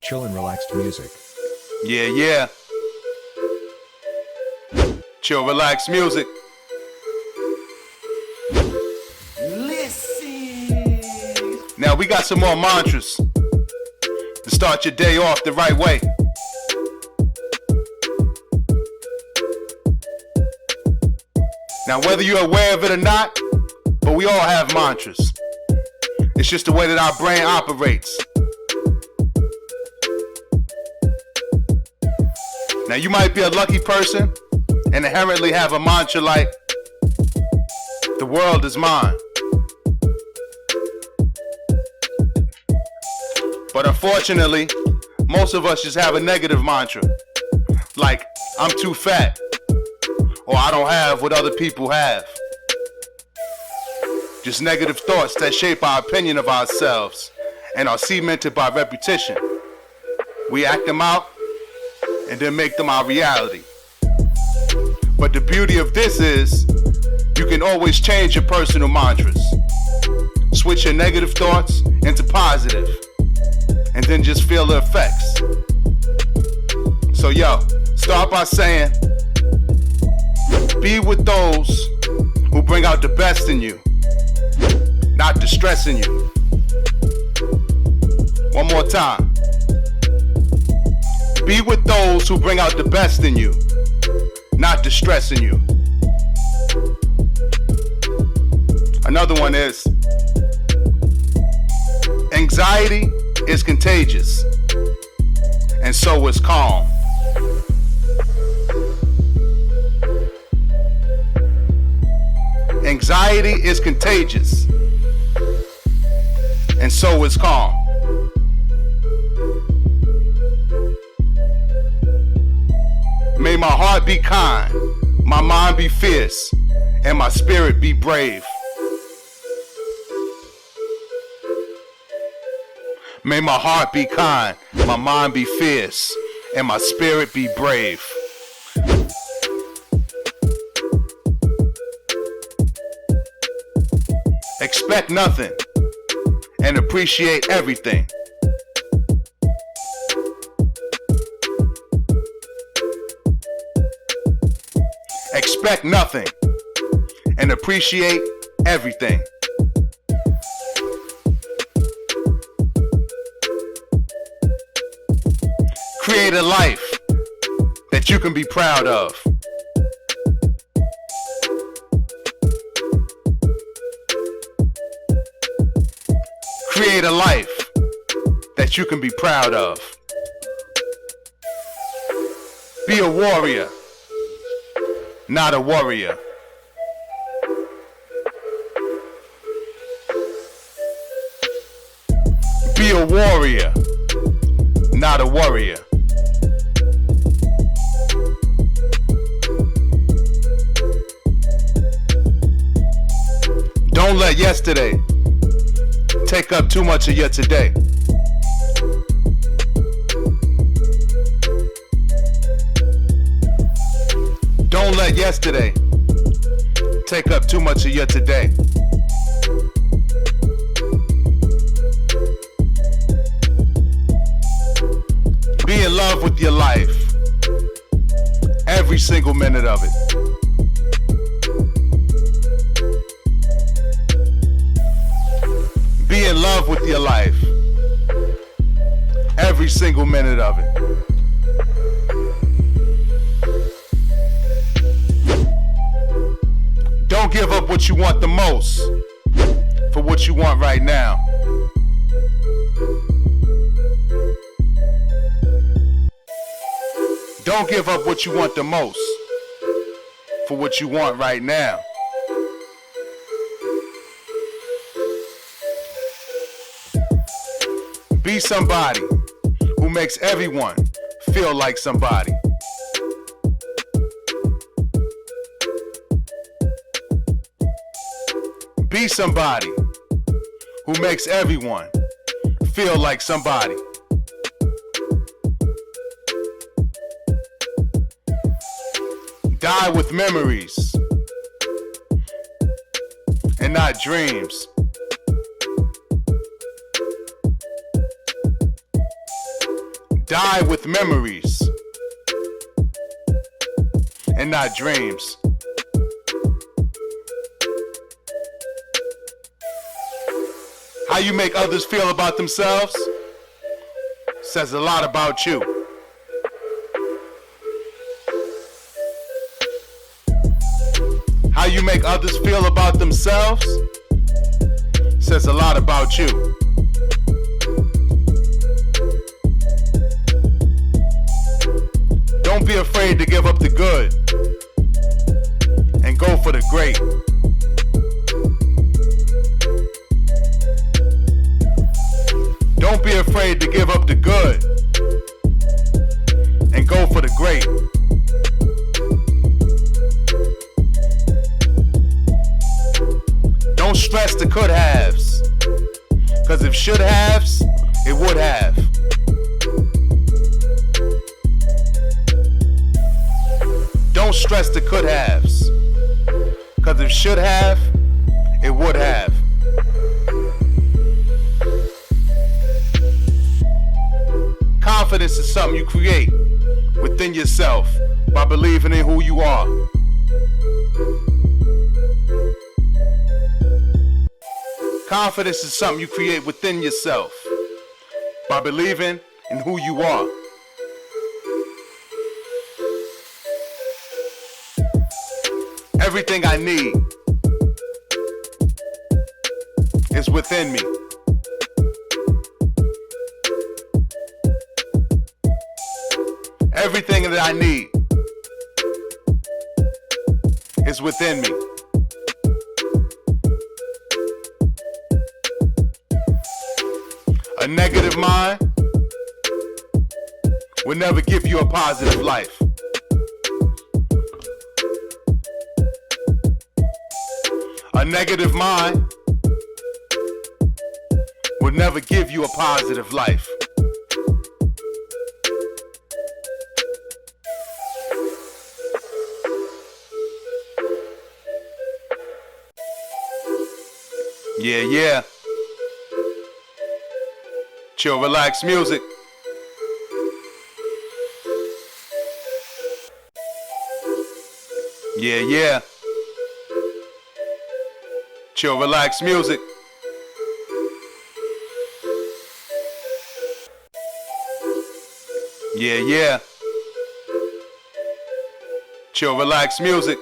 chill and relaxed music. Yeah. Chill, relax music. Listen. Now we got some more mantras to start your day off the right way. Now whether you're aware of it or not, but we all have mantras. It's just the way that our brain operates. Now you might be a lucky person and inherently have a mantra like, the world is mine. But unfortunately, most of us just have a negative mantra, like, I'm too fat, or I don't have what other people have. Just negative thoughts that shape our opinion of ourselves and are cemented by repetition. We act them out and then make them our reality. But the beauty of this is, you can always change your personal mantras. Switch your negative thoughts into positive, and then just feel the effects. So start by saying, be with those who bring out the best in you, not distressing you. One more time. Be with those who bring out the best in you, not distressing you. Another one is, anxiety is contagious, and so is calm. Anxiety is contagious, and so is calm. May my heart be kind, my mind be fierce, and my spirit be brave. May my heart be kind, my mind be fierce, and my spirit be brave. Expect nothing and appreciate everything. Expect nothing and appreciate everything. Create a life that you can be proud of. Create a life that you can be proud of. Be a warrior, not a worrier. Be a warrior, not a worrier. Don't let yesterday take up too much of your today. Don't let yesterday take up too much of your today. Be in love with your life, every single minute of it. Be in love with your life, every single minute of it. Don't give up what you want the most for what you want right now. Don't give up what you want the most for what you want right now. Be somebody who makes everyone feel like somebody. Be somebody who makes everyone feel like somebody. Die with memories and not dreams. Die with memories and not dreams. How you make others feel about themselves says a lot about you. How you make others feel about themselves says a lot about you. Don't be afraid to give up the good and go for the great. Don't be afraid to give up the good and go for the great. Don't stress the could haves, cause if should haves, it would have. Don't stress the could haves, cause if should have, it would have. Confidence is something you create within yourself by believing in who you are. Confidence is something you create within yourself by believing in who you are. Everything I need is within me. Everything that I need is within me. A negative mind will never give you a positive life. A negative mind will never give you a positive life. Yeah, yeah. Chill, relax music. Yeah, yeah. Chill, relax music. Yeah, yeah. Chill, relax music.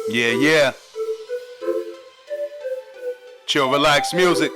Yeah, yeah. Chill, relax music.